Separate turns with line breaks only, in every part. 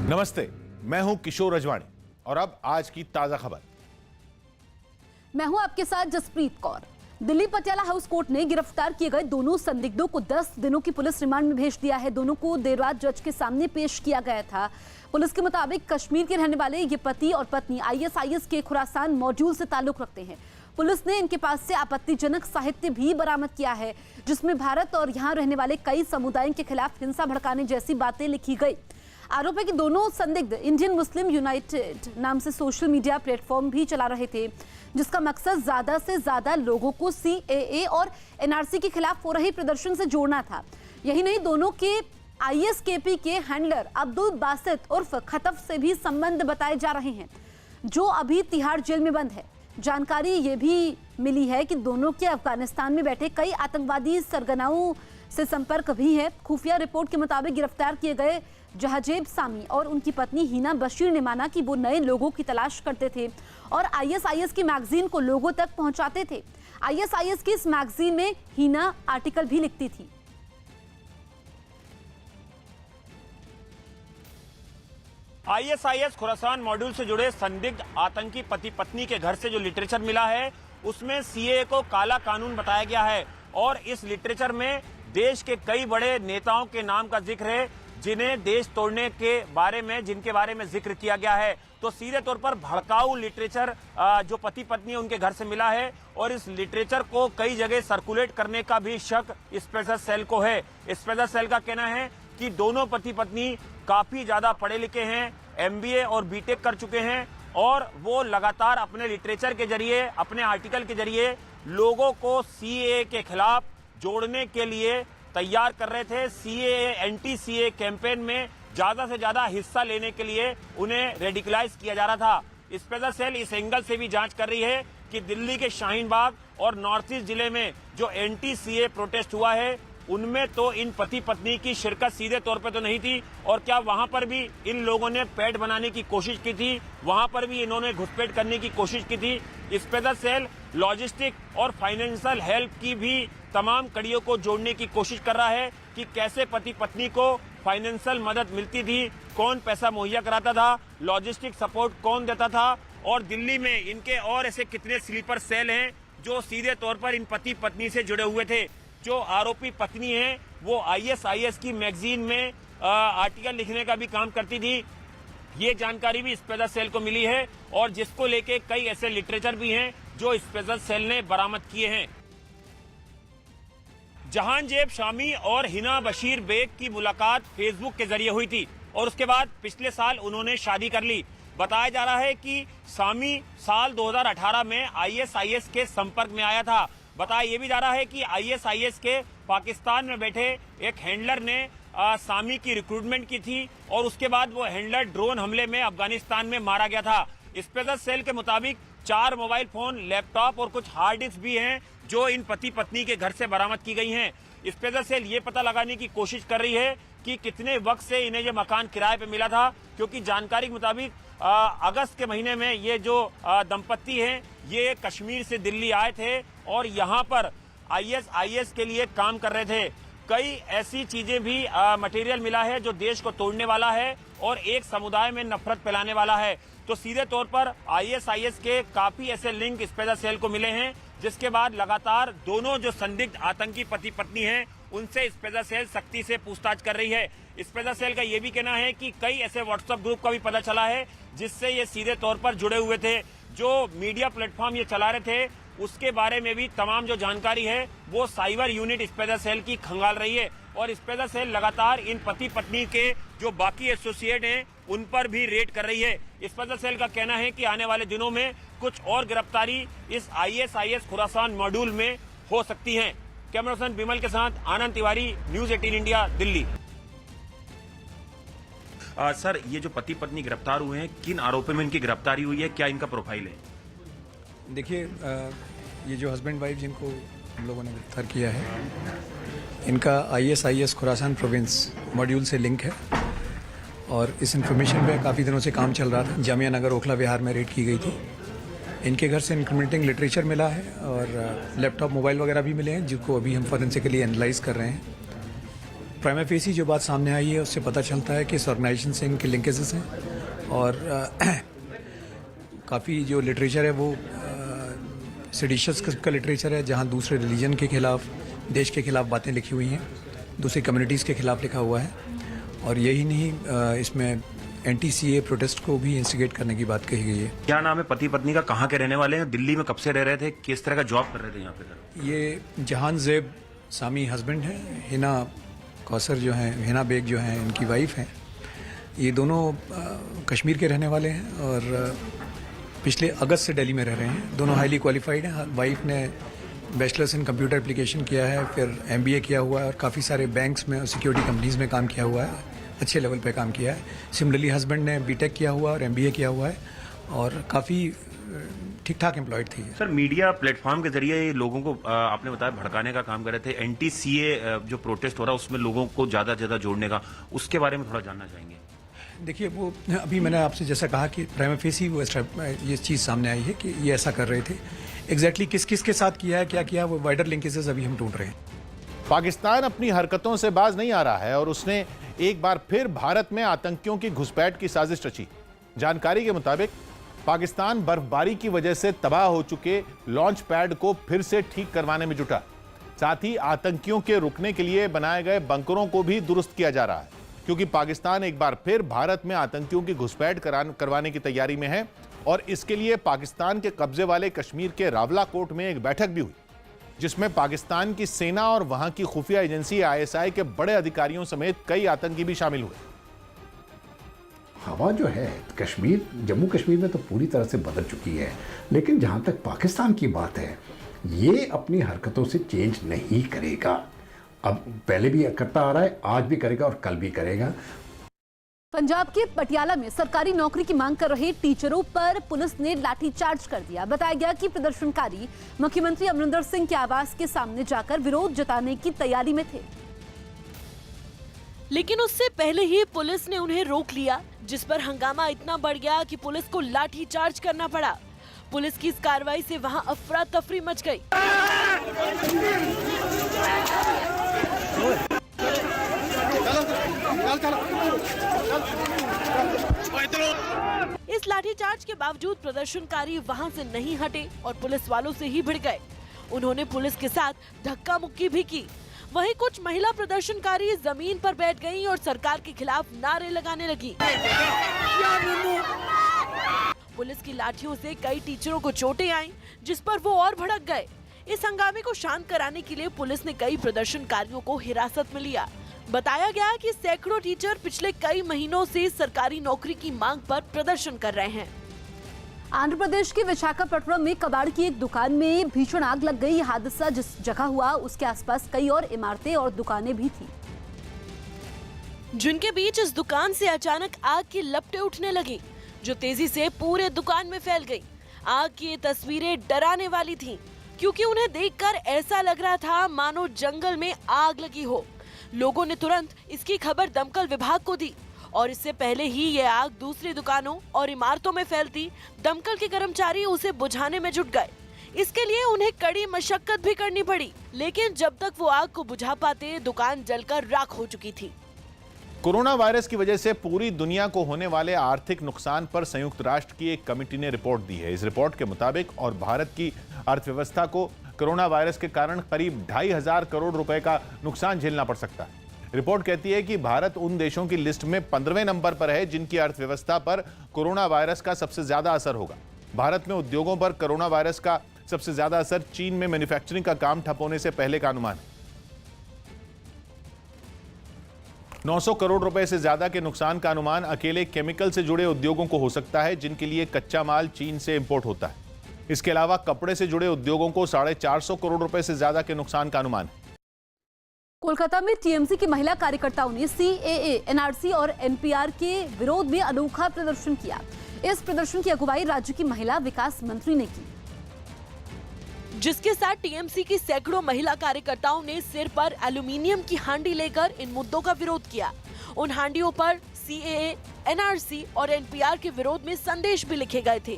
नमस्ते, मैं हूं किशोर अजवाणी और अब आज की ताजा खबर।
मैं हूं आपके साथ जसप्रीत कौर। दिल्ली पटियाला हाउस कोर्ट ने गिरफ्तार किए गए दोनों संदिग्धों को 10 दिनों की पुलिस रिमांड में भेज दिया है। दोनों को देर रात जज के सामने पेश किया गया था। पुलिस के मुताबिक कश्मीर के रहने वाले ये पति और पत्नी ISIS के खुरासान मॉड्यूल से ताल्लुक रखते हैं। पुलिस ने इनके पास से आपत्तिजनक साहित्य भी बरामद किया है, जिसमें भारत और यहाँ रहने वाले कई समुदायों के खिलाफ हिंसा भड़काने जैसी बातें लिखी गई। आरोप है कि दोनों संदिग्ध इंडियन मुस्लिम यूनाइटेड नाम से सोशल मीडिया प्लेटफॉर्म भी चला रहे थे, जिसका मकसद ज्यादा से ज्यादा लोगों को CAA और NRC के खिलाफ हो रही प्रदर्शन से जोड़ना था। यही नहीं, दोनों के ISKP के हैंडलर अब्दुल बासित उर्फ खतफ से भी संबंध बताए जा रहे हैं, जो अभी तिहाड़ जेल में बंद है। जानकारी ये भी मिली है कि दोनों के अफगानिस्तान में बैठे कई आतंकवादी सरगनाओं से संपर्क भी है। खुफिया रिपोर्ट के मुताबिक गिरफ्तार किए गए जहाजेब सामी और उनकी पत्नी हिना बशीर ने माना कि वो नए लोगों की तलाश करते थे और ISIS की मैगजीन को लोगों तक पहुंचाते थे। ISIS की इस मैगजीन में हिना आर्टिकल भी लिखती थी।
ISIS खुरासान मॉड्यूल से जुड़े संदिग्ध आतंकी पति पत्नी के घर से जो लिटरेचर मिला है, उसमें CAA को काला कानून बताया गया है और इस लिटरेचर में देश के कई बड़े नेताओं के नाम का जिक्र है, जिन्हें देश तोड़ने के बारे में, जिनके बारे में जिक्र किया गया है। तो सीधे तौर पर भड़काऊ लिटरेचर जो पति पत्नी उनके घर से मिला है और इस लिटरेचर को कई जगह सर्कुलेट करने का भी शक स्पेशल सेल को है। स्पेशल सेल का कहना है कि दोनों पति पत्नी काफी ज्यादा पढ़े लिखे हैं, MBA और BTech कर चुके हैं और वो लगातार अपने लिटरेचर के जरिए, अपने आर्टिकल के जरिए लोगों को CAA के खिलाफ जोड़ने के लिए तैयार कर रहे थे। CAA एंटी CAA कैंपेन में ज्यादा से ज्यादा हिस्सा लेने के लिए उन्हें रेडिकलाइज किया जा रहा था। स्पेशल सेल इस एंगल से भी जांच कर रही है कि दिल्ली के शाहीन बाग और नॉर्थ ईस्ट जिले में जो एंटी CAA प्रोटेस्ट हुआ है, उनमें तो इन पति पत्नी की शिरकत सीधे तौर पे तो नहीं थी और क्या वहां पर भी इन लोगों ने पैड बनाने की कोशिश की थी, वहां पर भी इन्होंने घुसपैठ करने की कोशिश की थी। स्पेशल सेल लॉजिस्टिक और फाइनेंशियल हेल्प की भी तमाम कड़ियों को जोड़ने की कोशिश कर रहा है कि कैसे पति पत्नी को फाइनेंशियल मदद मिलती थी, कौन पैसा मुहैया कराता था, लॉजिस्टिक सपोर्ट कौन देता था और दिल्ली में इनके और ऐसे कितने स्लीपर सेल हैं जो सीधे तौर पर इन पति पत्नी से जुड़े हुए थे। जो आरोपी पत्नी है वो ISIS की मैगजीन में आर्टिकल लिखने का भी काम करती थी। ये जानकारी भी स्पेशल सेल को मिली है और जिसको लेके कई ऐसे लिटरेचर भी हैं जो स्पेशल सेल ने बरामद किए हैं। जहांजेब शामी और हिना बशीर बेग की मुलाकात फेसबुक के जरिए हुई थी और उसके बाद पिछले साल उन्होंने शादी कर ली। बताया जा रहा है कि शामी साल 2018 में ISIS के संपर्क में आया था। बताया ये भी जा रहा है कि ISIS के पाकिस्तान में बैठे एक हैंडलर ने सामी की रिक्रूटमेंट की थी और उसके बाद वो हैंडलर ड्रोन हमले में अफगानिस्तान में मारा गया था। स्पेशल सेल के मुताबिक 4 मोबाइल फोन, लैपटॉप और कुछ हार्ड डिस्क भी हैं जो इन पति पत्नी के घर से बरामद की गई हैं। स्पेशल सेल ये पता लगाने की कोशिश कर रही है कि कितने वक्त से इन्हें ये मकान किराए पे मिला था, क्योंकि जानकारी के मुताबिक अगस्त के महीने में ये जो दंपत्ति हैं ये कश्मीर से दिल्ली आए थे और यहाँ पर ISIS के लिए काम कर रहे थे। कई ऐसी चीजें भी मटेरियल मिला है जो देश को तोड़ने वाला है और एक समुदाय में नफरत फैलाने वाला है। तो सीधे तौर पर ISIS के काफी ऐसे लिंक स्पेशल सेल को मिले हैं, जिसके बाद लगातार दोनों जो संदिग्ध आतंकी पति पत्नी हैं उनसे स्पेशल सेल सख्ती से पूछताछ कर रही है। स्पेशल सेल का ये भी कहना है कि कई ऐसे व्हाट्सएप ग्रुप का भी पता चला है जिससे ये सीधे तौर पर जुड़े हुए थे। जो मीडिया प्लेटफॉर्म ये चला रहे थे उसके बारे में भी तमाम जो जानकारी है वो साइबर यूनिट स्पेशल सेल की खंगाल रही है और स्पेशल सेल लगातार इन पति पत्नी के जो बाकी एसोसिएट हैं उन पर भी रेड कर रही है। स्पेशल सेल का कहना है कि आने वाले दिनों में कुछ और गिरफ्तारी इस ISIS खुरासान मॉड्यूल में हो सकती है। कैमरा पर्सन बिमल के साथ Anand Tiwari, news 18 India, Delhi.
Sir, ये जो पति पत्नी गिरफ्तार हुए हैं, किन आरोपों में इनकी गिरफ्तारी हुई है, क्या इनका प्रोफाइल है?
देखिए, ये जो हस्बैंड वाइफ जिनको हम लोगों ने गिरफ्तार किया है, इनका ISIS खुरासान प्रोविंस मॉड्यूल से लिंक है और इस इंफॉर्मेशन पे काफ़ी दिनों से काम चल रहा था। जामिया नगर ओखला विहार में रेड की गई थी। इनके घर से इंक्रिमिनेटिंग लिटरेचर मिला है और लैपटॉप, मोबाइल वगैरह भी मिले हैं, जिनको अभी हम फॉरेंसिकली एनालाइज कर रहे हैं। प्राइमा फेसी जो बात सामने आई है उससे पता चलता है कि इस ऑर्गेनाइजेशन से इनके लिंकेजेस हैं और काफ़ी जो लिटरेचर है वो सेडिशियस का लिटरेचर है, जहाँ दूसरे रिलीजन के खिलाफ, देश के खिलाफ बातें लिखी हुई हैं, दूसरी कम्युनिटीज़ के खिलाफ लिखा हुआ है। और यही नहीं, इसमें NTCA प्रोटेस्ट को भी इंस्टिगेट करने की बात कही गई है।
क्या नाम है पति पत्नी का, कहाँ के रहने वाले हैं, दिल्ली में कब से रह रहे थे, किस तरह का जॉब कर रहे थे यहाँ पे सर?
ये जहान ज़ेब सामी हस्बैंड हैं, हिना कौसर जो हैं, हिना बेग जो हैं इनकी वाइफ हैं। ये दोनों कश्मीर के रहने वाले हैं और पिछले अगस्त से दिल्ली में रह रहे हैं। दोनों हाईली क्वालिफाइड हैं। वाइफ ने बैचलर्स इन कंप्यूटर एप्लीकेशन किया है, फिर MBA किया हुआ है और काफ़ी सारे बैंक्स में और सिक्योरिटी कंपनीज़ में काम किया हुआ है, अच्छे लेवल पे काम किया है। सिमिलरली हस्बैंड ने BTech किया हुआ और MBA किया हुआ है और काफ़ी ठीक ठाक एम्प्लॉयड थी।
सर मीडिया प्लेटफॉर्म के जरिए ये लोगों को आपने बताया भड़काने का काम कर रहे थे। NTCA जो प्रोटेस्ट हो रहा है उसमें लोगों को ज़्यादा से ज़्यादा जोड़ने का, उसके बारे में थोड़ा जानना चाहेंगे।
देखिए, वो अभी मैंने आपसे जैसा कहा कि प्राइमा फेसी वो ये चीज़ सामने आई है कि ये ऐसा कर रहे थे। एग्जैक्टली किस किस के साथ किया है, क्या किया, वो वाइडर लिंकेजेस अभी हम ढूंढ रहे हैं।
पाकिस्तान अपनी हरकतों से बाज नहीं आ रहा है और उसने एक बार फिर भारत में आतंकियों की घुसपैठ की साजिश रची। जानकारी के मुताबिक पाकिस्तान बर्फबारी की वजह से तबाह हो चुके लॉन्च पैड को फिर से ठीक करवाने में जुटा। साथ ही आतंकियों के रुकने के लिए बनाए गए बंकरों को भी दुरुस्त किया जा रहा है, क्योंकि पाकिस्तान एक बार फिर भारत में आतंकियों की घुसपैठ करवाने की तैयारी में है। और इसके लिए पाकिस्तान के कब्जे वाले कश्मीर के रावलाकोट में एक बैठक भी हुई, जिसमें पाकिस्तान की सेना और वहां की खुफिया एजेंसी ISI के बड़े अधिकारियों समेत कई आतंकी भी शामिल हुए।
हवा जो है कश्मीर, जम्मू कश्मीर में तो पूरी तरह से बदल चुकी है, लेकिन जहां तक पाकिस्तान की बात है, ये अपनी हरकतों से चेंज नहीं करेगा। अब पहले भी करता आ रहा है, आज भी करेगा और कल भी करेगा।
पंजाब के पटियाला में सरकारी नौकरी की मांग कर रहे टीचरों पर पुलिस ने लाठीचार्ज कर दिया। बताया गया कि प्रदर्शनकारी मुख्यमंत्री अमरिंदर सिंह के आवास के सामने जाकर विरोध जताने की तैयारी में थे,
लेकिन उससे पहले ही पुलिस ने उन्हें रोक लिया, जिस पर हंगामा इतना बढ़ गया कि पुलिस को लाठीचार्ज करना पड़ा। पुलिस की इस कार्रवाई से वहां अफरा तफरी मच गई। इस लाठीचार्ज के बावजूद प्रदर्शनकारी वहां से नहीं हटे और पुलिस वालों से ही भिड़ गए। उन्होंने पुलिस के साथ धक्का मुक्की भी की। वहीं कुछ महिला प्रदर्शनकारी जमीन पर बैठ गईं और सरकार के खिलाफ नारे लगाने लगी। पुलिस की लाठियों से कई टीचरों को चोटें आईं, जिस पर वो और भड़क गए। इस हंगामे को शांत कराने के लिए पुलिस ने कई प्रदर्शनकारियों को हिरासत में लिया। बताया गया कि सैकड़ों टीचर पिछले कई महीनों से सरकारी नौकरी की मांग पर प्रदर्शन कर रहे हैं।
आंध्र प्रदेश के विशाखापट्टनम में कबाड़ की एक दुकान में भीषण आग लग गई। हादसा जिस जगह हुआ उसके आसपास कई और इमारतें और दुकानें भी थी,
जिनके बीच इस दुकान से अचानक आग की लपटें उठने लगी, जो तेजी से पूरे दुकान में फैल गई। आग की ये तस्वीरें डराने वाली थीं, क्योंकि उन्हें देखकर ऐसा लग रहा था मानो जंगल में आग लगी हो। लोगों ने तुरंत इसकी खबर दमकल विभाग को दी और इससे पहले ही ये आग दूसरी दुकानों और इमारतों में फैलती, दमकल के कर्मचारी उसे बुझाने में जुट गए। इसके लिए उन्हें कड़ी मशक्कत भी करनी पड़ी, लेकिन जब तक वो आग को बुझा पाते, दुकान जलकर राख हो चुकी थी।
कोरोना वायरस की वजह से पूरी दुनिया को होने वाले आर्थिक नुकसान पर संयुक्त राष्ट्र की एक कमेटी ने रिपोर्ट दी है। इस रिपोर्ट के मुताबिक और भारत की अर्थव्यवस्था को कोरोना वायरस के कारण करीब 2,500 करोड़ रुपए का नुकसान झेलना पड़ सकता है। रिपोर्ट कहती है कि भारत उन देशों की लिस्ट में 15वें नंबर पर है जिनकी अर्थव्यवस्था पर कोरोना वायरस का सबसे ज्यादा असर होगा। भारत में उद्योगों पर कोरोना वायरस का सबसे ज्यादा असर चीन में मैन्युफैक्चरिंग का काम ठप होने से पहले का अनुमान है। 900 करोड़ रुपए से ज्यादा के नुकसान का अनुमान अकेले केमिकल से जुड़े उद्योगों को हो सकता है, जिनके लिए कच्चा माल चीन से इंपोर्ट होता है। इसके अलावा कपड़े से जुड़े उद्योगों को 450 करोड़ रुपए से ज्यादा के नुकसान का अनुमान है।
कोलकाता में टीएमसी की महिला कार्यकर्ताओं ने CAA, NRC और NPR के विरोध में अनोखा प्रदर्शन किया। इस प्रदर्शन की अगुवाई राज्य की महिला विकास मंत्री ने की,
जिसके साथ टीएमसी की सैकड़ों महिला कार्यकर्ताओं ने सिर पर एल्यूमिनियम की हांडी लेकर इन मुद्दों का विरोध किया। उन हांडियों पर CAA, NRC और NPR के विरोध में संदेश भी लिखे गए थे।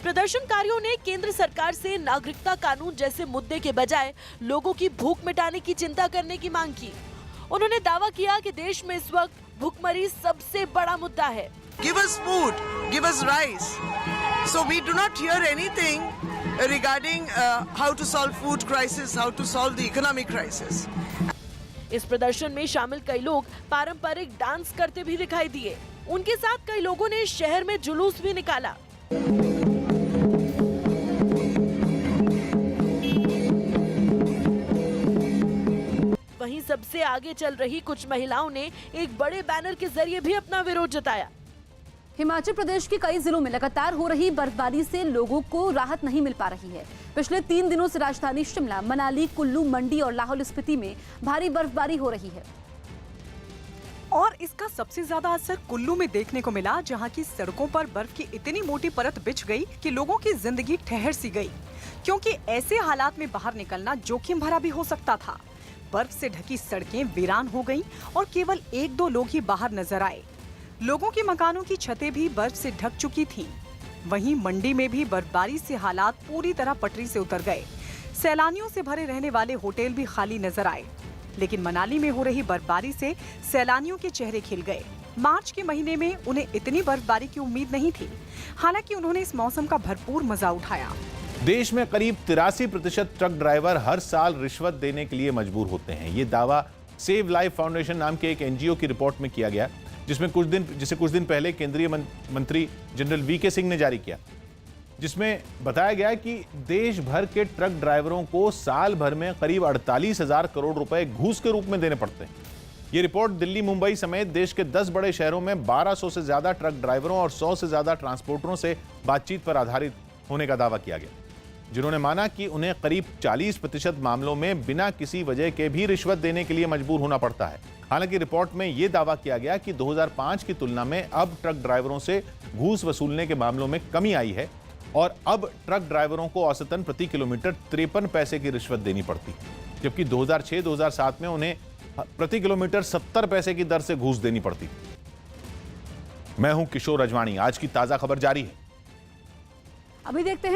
प्रदर्शनकारियों ने केंद्र सरकार से नागरिकता कानून जैसे मुद्दे के बजाय लोगों की भूख मिटाने की चिंता करने की मांग की। उन्होंने दावा किया कि देश में इस वक्त भुखमरी सबसे बड़ा मुद्दा है।
Give us food, give us rice. So we do not hear anything regarding how to solve food crisis, how to solve the economic crisis.
इस प्रदर्शन में शामिल कई लोग पारंपरिक डांस करते भी दिखाई दिए। उनके साथ कई लोगों ने शहर में जुलूस भी निकाला। वहीं सबसे आगे चल रही कुछ महिलाओं ने एक बड़े बैनर के जरिए भी अपना विरोध जताया।
हिमाचल प्रदेश के कई जिलों में लगातार हो रही बर्फबारी से लोगों को राहत नहीं मिल पा रही है। पिछले 3 दिनों से राजधानी शिमला, मनाली, कुल्लू, मंडी और लाहौल स्पीति में भारी बर्फबारी हो रही है।
और इसका सबसे ज्यादा असर कुल्लू में देखने को मिला, जहां की सड़कों पर बर्फ की इतनी मोटी परत बिछ गई कि लोगों की जिंदगी ठहर सी गई, क्योंकि ऐसे हालात में बाहर निकलना जोखिम भरा भी हो सकता था। बर्फ से ढकी सड़कें वीरान हो गईं और केवल 1-2 लोग ही बाहर नजर आए। लोगों के मकानों की छतें भी बर्फ से ढक चुकी थीं। वहीं मंडी में भी बर्फबारी से हालात पूरी तरह पटरी से उतर गए। सैलानियों से भरे रहने वाले होटल भी खाली नजर आए। लेकिन मनाली में हो रही बर्फबारी से सैलानियों के चेहरे खिल गए। मार्च के महीने में उन्हें इतनी बर्फबारी की उम्मीद नहीं थी। हालांकि उन्होंने इस मौसम का भरपूर मजा उठाया।
देश में करीब 83% ट्रक ड्राइवर हर साल रिश्वत देने के लिए मजबूर होते हैं। ये दावा सेव लाइफ फाउंडेशन नाम के एक एनजीओ की रिपोर्ट में किया गया, जिसे कुछ दिन पहले केंद्रीय मंत्री जनरल वीके सिंह ने जारी किया, जिसमें बताया गया कि देश भर के ट्रक ड्राइवरों को साल भर में करीब 48,000 करोड़ रुपए घूस के रूप में देने पड़ते हैं। ये रिपोर्ट दिल्ली, मुंबई समेत देश के 10 बड़े शहरों में 1200 से ज्यादा ट्रक ड्राइवरों और 100 से ज्यादा ट्रांसपोर्टरों से बातचीत पर आधारित होने का दावा किया गया, जिन्होंने माना कि उन्हें करीब 40% मामलों में बिना किसी वजह के भी रिश्वत देने के लिए मजबूर होना पड़ता है। हालांकि रिपोर्ट में यह दावा किया गया कि 2005 की तुलना में अब ट्रक ड्राइवरों से घूस वसूलने के मामलों में कमी आई है और अब ट्रक ड्राइवरों को औसतन प्रति किलोमीटर 53 पैसे की रिश्वत देनी पड़ती, जबकि 2006-2007 में उन्हें प्रति किलोमीटर 70 पैसे की दर से घूस देनी पड़ती। मैं हूं किशोर अजवाणी। आज की ताजा खबर जारी है।
अभी देखते हैं